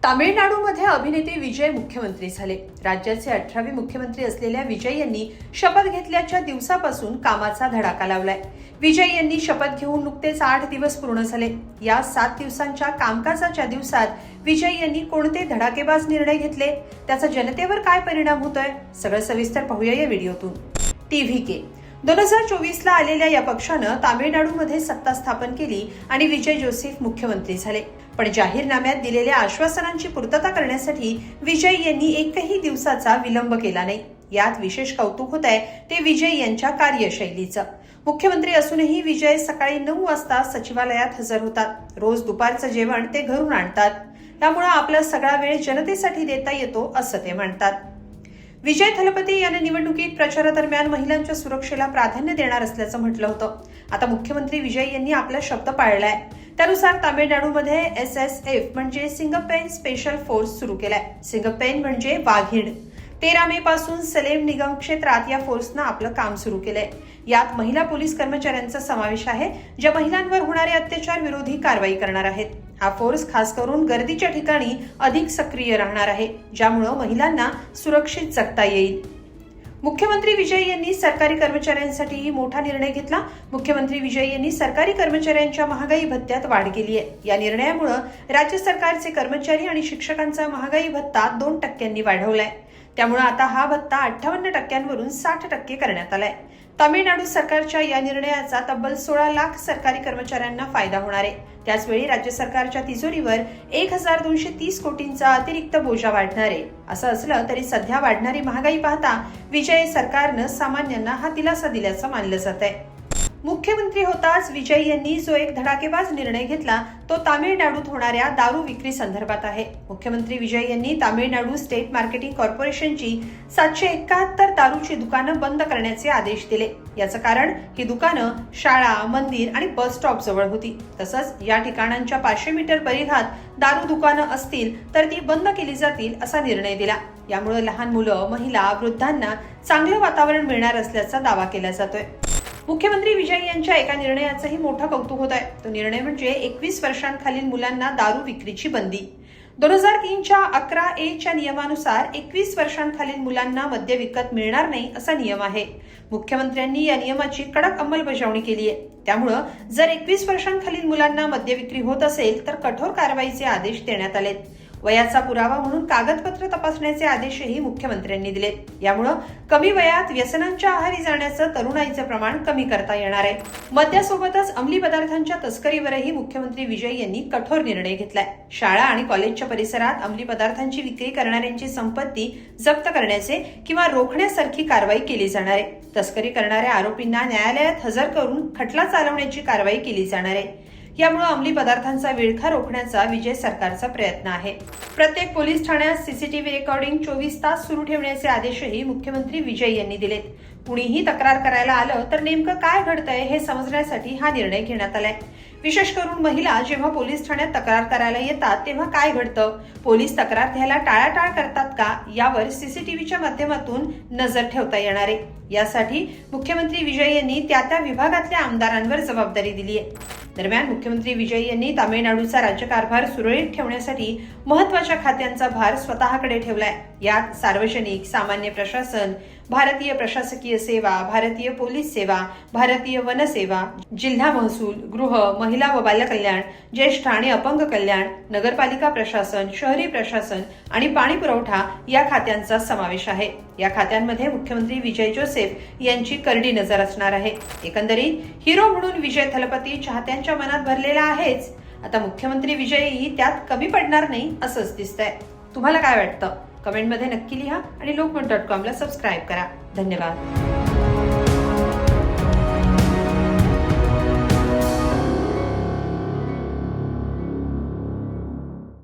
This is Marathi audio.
तामिळनाडूमध्ये अभिनेते विजय मुख्यमंत्री झाले. राज्याचे 18वे मुख्यमंत्री असलेल्या विजय यांनी शपथ घेतल्याच्या दिवसापासून कामाचा धडाका लावलाय. विजय यांनी शपथ घेऊन नुकतेच 8 दिवस पूर्ण झाले. या 7 दिवसांच्या कामकाजाच्या दिवसात विजय यांनी कोणते धडाकेबाज निर्णय घेतले, त्याचा जनतेवर काय परिणाम होतोय, सगळं सविस्तर पाहूया या व्हिडिओतून. TVK 2024ला आलेल्या या पक्षानं तामिळनाडूमध्ये सत्ता स्थापन केली आणि विजय जोसेफ मुख्यमंत्री झाले. पण जाहीरनाम्यात दिलेल्या आश्वासनांची पूर्तता करण्यासाठी विजय यांनी एकही दिवसाचा विलंब केला नाही. यात विशेष कौतुक होत आहे ते विजय यांच्या कार्यशैलीचं. मुख्यमंत्री असूनही विजय सकाळी 9 वाजता सचिवालयात हजर होतात. रोज दुपारचं जेवण ते घरून आणतात. त्यामुळे आपला सगळा वेळ जनतेसाठी देता येतो असं ते म्हणतात. विजय थलपती याने निवडणुकीत प्रचारादरम्यान महिलांच्या सुरक्षेला प्राधान्य देणार असल्याचं म्हटलं होतं. आता मुख्यमंत्री विजय यांनी आपला शब्द पाळलाय. त्यानुसार तामिळनाडूमध्ये SSF म्हणजे सिंगप्पेन स्पेशल फोर्स सुरू केलाय. सिंगप्पेन म्हणजे वाघीण. 13 मे पासून सलेम निगम क्षेत्रात या फोर्सनं आपलं काम सुरू केलंय. यात महिला पोलीस कर्मचाऱ्यांचा समावेश आहे, ज्या महिलांवर होणारे अत्याचार विरोधी कारवाई करणार आहेत. हा फोर्स खास करून गर्दीच्या ठिकाणी अधिक सक्रिय राहणार आहे, ज्यामुळे महिलांना सुरक्षित जगता येईल. मुख्यमंत्री विजय यांनी सरकारी कर्मचाऱ्यांसाठीही मोठा निर्णय घेतला. मुख्यमंत्री विजय यांनी सरकारी कर्मचाऱ्यांच्या महागाई भत्त्यात वाढ केली आहे. या निर्णयामुळे राज्य सरकारचे कर्मचारी आणि शिक्षकांचा महागाई भत्ता 2% वाढवलाय. त्यामुळे आता हा भत्ता 58%वरून 60% करण्यात आलाय. तामिळनाडू सरकारच्या या निर्णयाचा तब्बल 16 लाख सरकारी कर्मचाऱ्यांना फायदा होणार आहे. त्याचवेळी राज्य सरकारच्या तिजोरीवर 1230 कोटींचा अतिरिक्त बोजा वाढणार आहे. असं असलं तरी सध्या वाढणारी महागाई पाहता विजय सरकारनं सामान्यांना हा दिलासा दिल्याचं मानलं जात आहे. मुख्यमंत्री होताच विजय यांनी जो एक धडाकेबाज निर्णय घेतला तो तामिळनाडूत होणाऱ्या दारू विक्री संदर्भात आहे. मुख्यमंत्री विजय यांनी तामिळनाडू स्टेट मार्केटिंग कॉर्पोरेशनची 771 दारूची दुकानं बंद करण्याचे आदेश दिले. याचं कारण ही दुकानं शाळा, मंदिर आणि बस स्टॉप जवळ होती. तसंच या ठिकाणांच्या 500 मीटर परिघात दारू दुकानं असतील तर ती बंद केली जातील असा निर्णय दिला. यामुळे लहान मुलं, महिला, वृद्धांना चांगलं वातावरण मिळणार असल्याचा दावा केला जातोय. मुख्यमंत्री विजय यांच्या एका निर्णयाचंही मोठं कौतुक होत आहे. तो निर्णय म्हणजे 21 वर्षांखालील मुलांना दारू विक्रीची बंदी. 2003च्या 11A च्या नियमानुसार 21 वर्षांखालील मुलांना मद्य विकत मिळणार नाही असा नियम आहे. मुख्यमंत्र्यांनी या नियमाची कडक अंमलबजावणी केली आहे. त्यामुळं जर 21 वर्षांखालील मुलांना मद्य विक्री होत असेल तर कठोर कारवाईचे आदेश देण्यात आलेत. वयाचा पुरावा म्हणून कागदपत्र तपासण्याचे आदेशही मुख्यमंत्र्यांनी दिलेत. यामुळे कमी वयात व्यसनांच्या आहारी जाण्याचं तरुणाईचं प्रमाण कमी करता येणार आहे. मद्यासोबतच अंमली पदार्थांच्या तस्करीवरही मुख्यमंत्री विजय यांनी कठोर निर्णय घेतलाय. शाळा आणि कॉलेजच्या परिसरात अंमली पदार्थांची विक्री करणाऱ्यांची संपत्ती जप्त करण्याचे किंवा रोखण्यासारखी कारवाई केली जाणार आहे. तस्करी करणाऱ्या आरोपींना न्यायालयात हजर करून खटला चालवण्याची कारवाई केली जाणार आहे. यामुळे अंमली पदार्थांचा विळखा रोखण्याचा विजय सरकारचा प्रयत्न आहे. प्रत्येक पोलीस ठाण्यात CCTV रेकॉर्डिंग 24 तास सुरू ठेवण्याचे आदेशही मुख्यमंत्री विजय यांनी दिलेत. कुणीही तक्रार करायला आलं तर नेमकं काय घडतंय हे समजण्यासाठी हा निर्णय घेण्यात आलाय. विशेष करून महिला जेव्हा पोलीस ठाण्यात तक्रार करायला येतात तेव्हा काय घडतं, पोलीस तक्रार घ्यायला टाळाटाळ करतात का, यावर CCTVच्या माध्यमातून नजर ठेवता येणार आहे. यासाठी मुख्यमंत्री विजय यांनी त्या विभागातल्या आमदारांवर जबाबदारी दिली आहे. दरम्यान मुख्यमंत्री विजय यांनी तामिळनाडूचा राज्यकारभार सुरळीत ठेवण्यासाठी महत्वाच्या खात्यांचा भार स्वतःकडे ठेवलाय. यात सार्वजनिक, सामान्य प्रशासन, भारतीय प्रशासकीय सेवा, भारतीय पोलीस सेवा, भारतीय वन सेवा, जिल्हा महसूल, गृह, महिला व बालकल्याण, ज्येष्ठ आणि अपंग कल्याण, नगरपालिका प्रशासन, शहरी प्रशासन आणि पाणी पुरवठा या खात्यांचा समावेश आहे. या खात्यांमध्ये मुख्यमंत्री विजय जोसेफ यांची करडी नजर असणार आहे. एकंदरीत हिरो म्हणून विजय थलपती चाहत्यांच्या मनात भरलेला आहेच. आता मुख्यमंत्री विजयही त्यात कमी पडणार नाही असंच दिसतंय. तुम्हाला काय वाटतं? कमेंटमध्ये नक्की लिहा आणि लोकमत.com ला सबस्क्राईब करा. धन्यवाद.